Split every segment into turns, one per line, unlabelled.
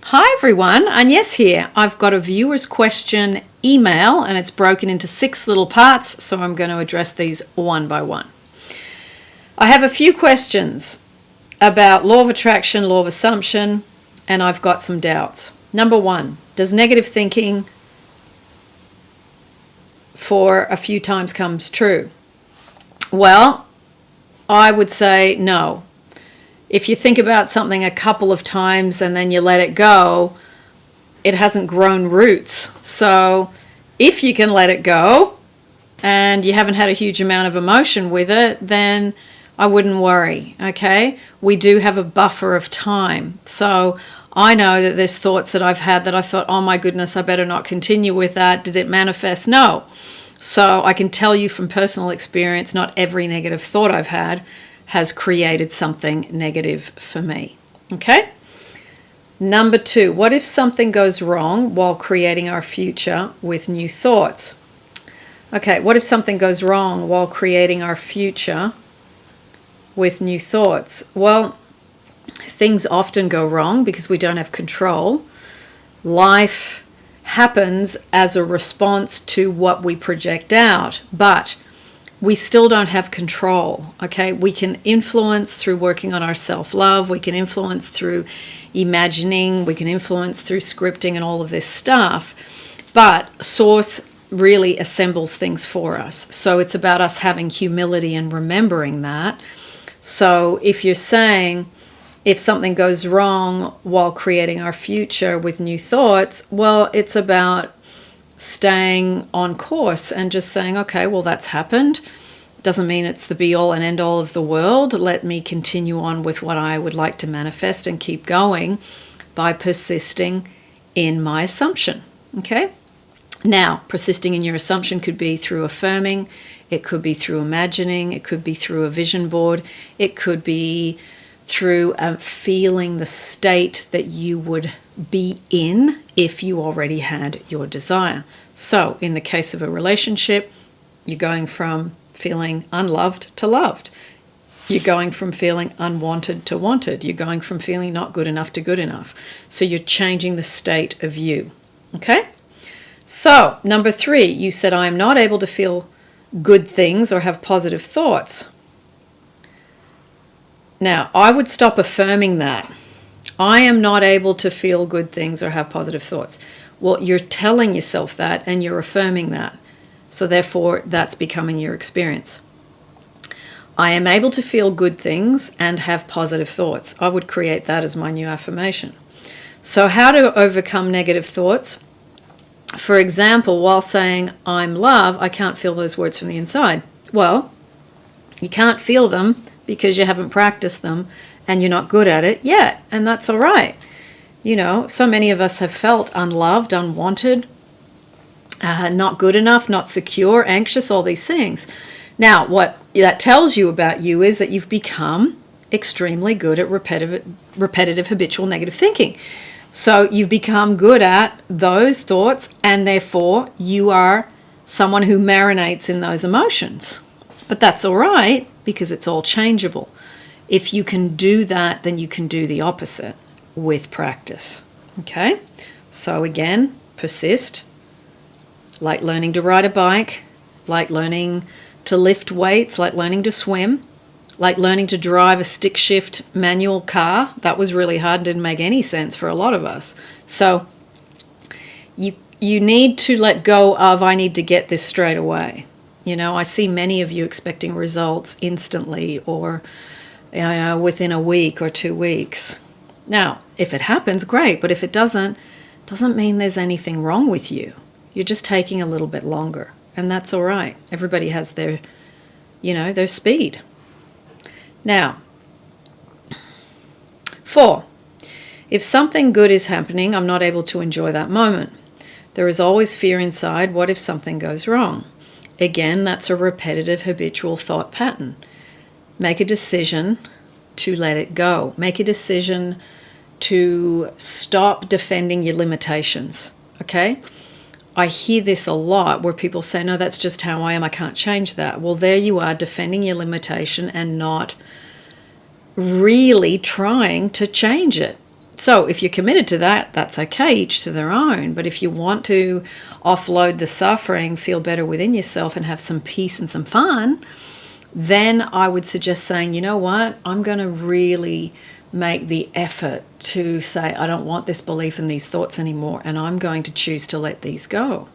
Hi everyone, Agnes here. I've got a viewer's question email and it's broken into 6 little parts, so I'm going to address these one by one. I have a few questions about law of attraction, law of assumption, and I've got some doubts. Number 1, does negative thinking for a few times comes true? Well, I would say no. If you think about something a couple of times and then you let it go, it hasn't grown roots. So if you can let it go and you haven't had a huge amount of emotion with it, then I wouldn't worry, okay? We do have a buffer of time. So I know that there's thoughts that I've had that I thought, oh my goodness, I better not continue with that. Did it manifest? No. So I can tell you from personal experience, not every negative thought I've had has created something negative for me. Okay? Number 2, what if something goes wrong while creating our future with new thoughts? Okay, what if something goes wrong while creating our future with new thoughts? Well, things often go wrong because we don't have control. Life happens as a response to what we project out, but we still don't have control, okay? We can influence through working on our self-love. We can influence through imagining. We can influence through scripting and all of this stuff. But Source really assembles things for us. So it's about us having humility and remembering that. So if you're saying, if something goes wrong while creating our future with new thoughts, well, it's about staying on course and just saying, okay, well, that's happened. Doesn't mean it's the be all and end all of the world. Let me continue on with what I would like to manifest and keep going by persisting in my assumption. Okay? Now, persisting in your assumption could be through affirming, it could be through imagining, it could be through a vision board, it could be through feeling the state that you would be in if you already had your desire. So in the case of a relationship, you're going from feeling unloved to loved. You're going from feeling unwanted to wanted. You're going from feeling not good enough to good enough. So you're changing the state of you. Okay? So number 3, you said, I am not able to feel good things or have positive thoughts. Now, I would stop affirming that. I am not able to feel good things or have positive thoughts. Well, you're telling yourself that and you're affirming that. So therefore, that's becoming your experience. I am able to feel good things and have positive thoughts. I would create that as my new affirmation. So how to overcome negative thoughts? For example, while saying I'm love, I can't feel those words from the inside. Well, you can't feel them because you haven't practiced them and you're not good at it yet, and that's all right. You know, so many of us have felt unloved, unwanted, not good enough, not secure, anxious, all these things. Now, what that tells you about you is that you've become extremely good at repetitive habitual negative thinking. So you've become good at those thoughts, and therefore you are someone who marinates in those emotions. But that's all right because it's all changeable. If you can do that, then you can do the opposite with practice. Okay? So again, persist. Like learning to ride a bike, like learning to lift weights, like learning to swim, like learning to drive a stick shift manual car. That was really hard and didn't make any sense for a lot of us. So you need to let go of, I need to get this straight away. You know, I see many of you expecting results instantly or within a week or 2 weeks. Now, if it happens, great, but if it doesn't mean there's anything wrong with you. You're just taking a little bit longer, and that's all right. Everybody has their speed. Now, 4, if something good is happening, I'm not able to enjoy that moment. There is always fear inside. What if something goes wrong? Again, that's a repetitive habitual thought pattern. Make a decision to let it go. Make a decision to stop defending your limitations, okay? I hear this a lot where people say, no, that's just how I am. I can't change that. Well, there you are defending your limitation and not really trying to change it. So if you're committed to that, that's okay, each to their own. But if you want to offload the suffering, feel better within yourself, and have some peace and some fun, then I would suggest saying, you know what, I'm going to really make the effort to say, I don't want this belief and these thoughts anymore, and I'm going to choose to let these go.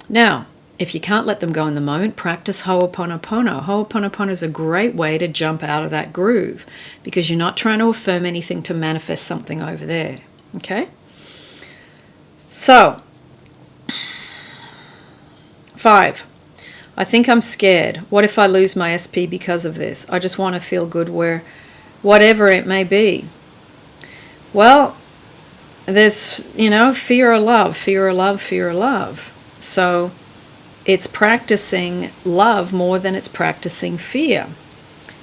Now, if you can't let them go in the moment, practice Ho'oponopono. Ho'oponopono is a great way to jump out of that groove, because you're not trying to affirm anything to manifest something over there. Okay? So, 5. I think I'm scared. What if I lose my SP because of this? I just want to feel good whatever it may be. Well, there's, fear or love, fear or love, fear or love. So it's practicing love more than it's practicing fear.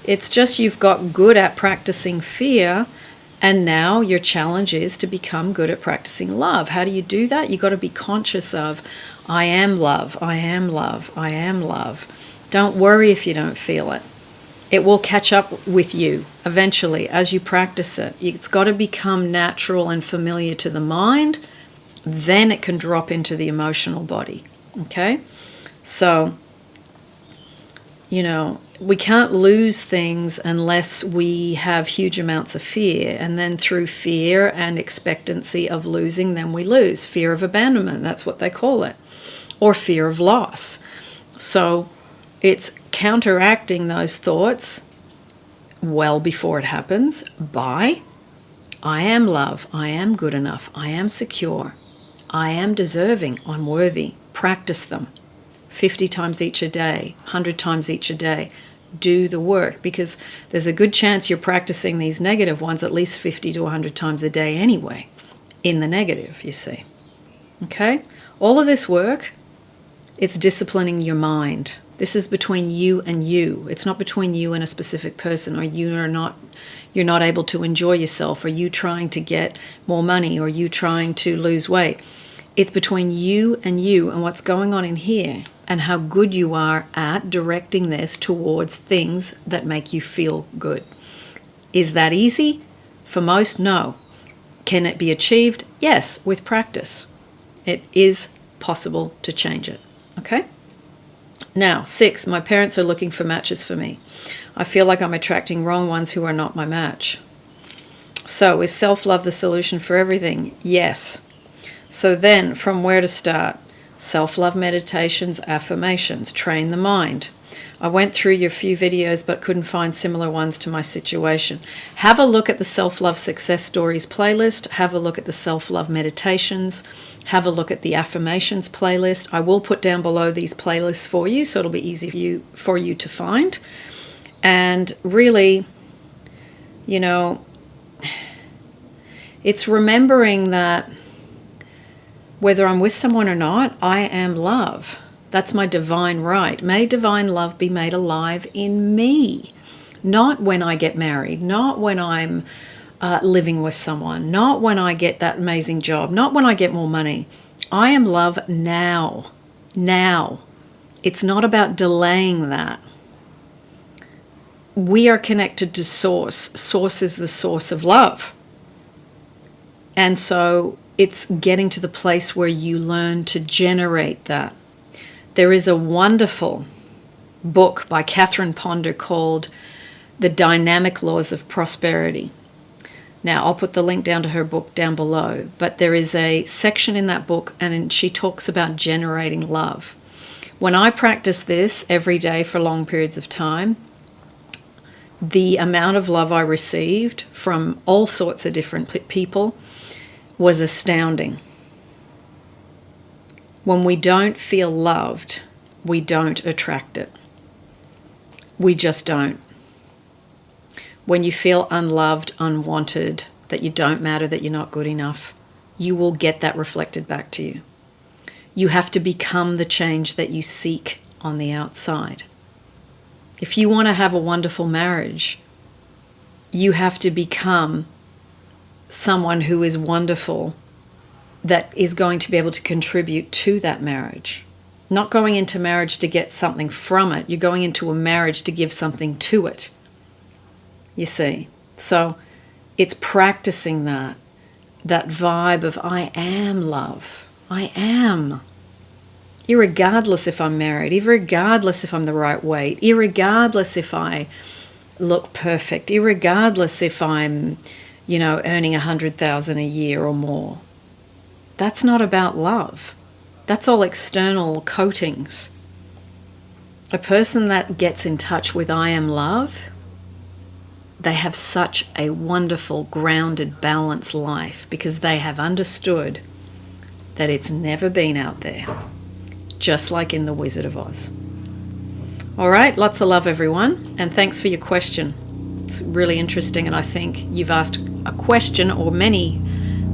It's just you've got good at practicing fear, and now your challenge is to become good at practicing love. How do you do that? You've got to be conscious of, I am love, I am love, I am love. Don't worry if you don't feel it. It will catch up with you eventually as you practice it. It's got to become natural and familiar to the mind. Then it can drop into the emotional body. Okay? So, we can't lose things unless we have huge amounts of fear. And then through fear and expectancy of losing, then we lose. Fear of abandonment, that's what they call it. Or fear of loss. So it's counteracting those thoughts well before it happens by, I am love, I am good enough, I am secure, I am deserving, I'm worthy. Practice them 50 times each a day, 100 times each a day. Do the work, because there's a good chance you're practicing these negative ones at least 50 to 100 times a day anyway, in the negative, you see. Okay? All of this work, it's disciplining your mind. This is between you and you. It's not between you and a specific person, or you're not able to enjoy yourself, or you trying to get more money, or you trying to lose weight. It's between you and what's going on in here, and how good you are at directing this towards things that make you feel good. Is that easy? For most, no. Can it be achieved? Yes, with practice. It is possible to change it. Okay? Now, 6, my parents are looking for matches for me. I feel like I'm attracting wrong ones who are not my match. So, is self-love the solution for everything? Yes. So then, from where to start? Self-love meditations, affirmations, train the mind. I went through your few videos but couldn't find similar ones to my situation. Have a look at the Self-Love Success Stories playlist. Have a look at the Self-Love Meditations. Have a look at the Affirmations playlist. I will put down below these playlists for you, so it'll be easy for you to find. And really, it's remembering that whether I'm with someone or not, I am love. That's my divine right. May divine love be made alive in me. Not when I get married, not when I'm living with someone, not when I get that amazing job, not when I get more money. I am love now. Now. It's not about delaying that. We are connected to Source. Source is the source of love. And so it's getting to the place where you learn to generate that. There is a wonderful book by Catherine Ponder called The Dynamic Laws of Prosperity. Now, I'll put the link down to her book down below, but there is a section in that book, and she talks about generating love. When I practice this every day for long periods of time, the amount of love I received from all sorts of different people was astounding. When we don't feel loved, we don't attract it. We just don't. When you feel unloved, unwanted, that you don't matter, that you're not good enough, you will get that reflected back to you. You have to become the change that you seek on the outside. If you want to have a wonderful marriage, you have to become someone who is wonderful, that is going to be able to contribute to that marriage. Not going into marriage to get something from it. You're going into a marriage to give something to it. You see? So it's practicing that. that vibe of I am love. I am. Irregardless if I'm married, irregardless if I'm the right weight, irregardless if I look perfect, irregardless if I'm, earning 100,000 a year or more. That's not about love. That's all external coatings. A person that gets in touch with I am love, they have such a wonderful, grounded, balanced life because they have understood that it's never been out there, just like in The Wizard of Oz. All right, lots of love, everyone, and thanks for your question. It's really interesting, and I think you've asked a question or many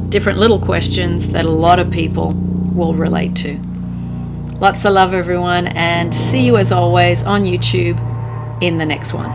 different little questions that a lot of people will relate to. Lots of love, everyone, and see you as always on YouTube in the next one.